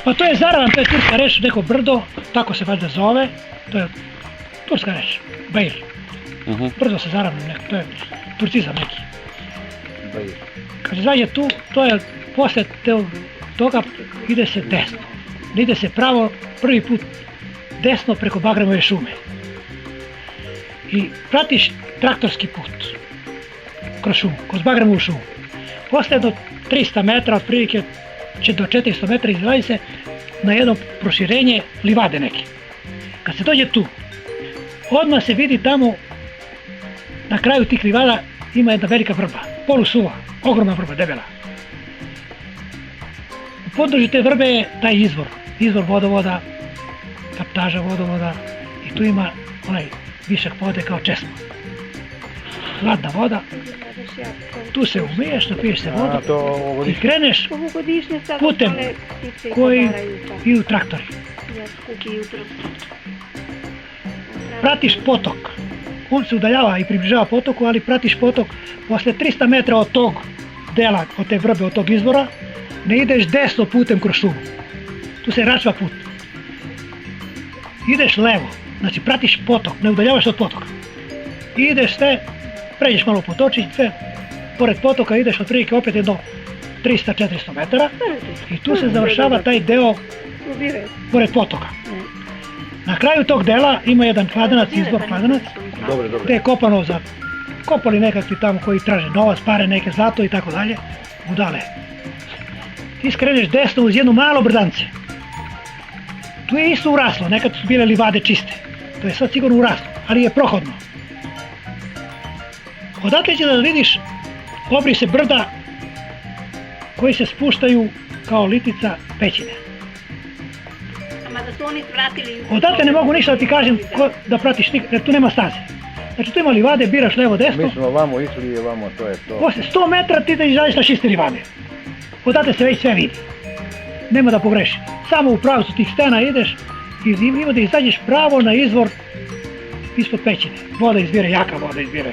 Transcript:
Pa to je Zaravan, to je turska reč, neko brdo, tako se valjda zove, to je turska reč, Bejr. Brdo se Zaravan, to je turcizam neki. Bejr. Kad zađe tu, to je posle toga ide se desno. Ne ide se pravo, prvi put desno preko Bagremove šume. I pratiš traktorski put kroz šumu, kroz Bagremovu šumu. Posle do 300 metra, otprilike do 400 metra izlazi se na jedno proširenje livade neke. Kad se dođe tu, odmah se vidi tamo na kraju tih livada ima jedna velika vrba, polusuva, ogromna vrba, debela. U području te vrbe je taj izvor vodovoda, kaptaža vodovoda i tu ima onaj višak vode kao česma. Hladna voda, tu se umiješ, napiješ se vodu i kreneš putem koji idu traktori. Pratiš potok, on se udaljava i približava potoku, ali pratiš potok posle 300 metra od tog dela, od te vrbe, od tog izvora, ne ideš desno putem kroz šumu. Tu se račva put. Ideš levo, znači pratiš potok, ne udaljavaš se od potoka. Ideš sve, pređeš malo potočić, sve, pored potoka ideš otprilike opet jedno 300-400 metara i tu se završava taj deo pored potoka. Na kraju tog dela ima jedan kladanac, izvor kladanac, gde je kopano za, kopali nekakvi tamo koji traže novac, pare, neke zlato i tako dalje, budale. Ti skreneš desno uz jedno malo brdance. Tu je isto uraslo, nekad su bile livade čiste, to je sad sigurno uraslo, ali je prohodno. Odatle će da vidiš obrise brda koji se spuštaju kao litica pećine. Odatle ne mogu ništa da ti kažem da pratiš, jer tu nema staze. Znači tu ima livade, biraš levo desno. Mi smo ovamo išli i ovamo, to je to. Posle 100 metra ti da izađeš na čiste livade. Odatle se već sve vidi. Nema da pogreši. Samo u pravcu tih stena ideš i ima da izađeš pravo na izvor ispod pećine. Voda izbire, jaka voda izbire.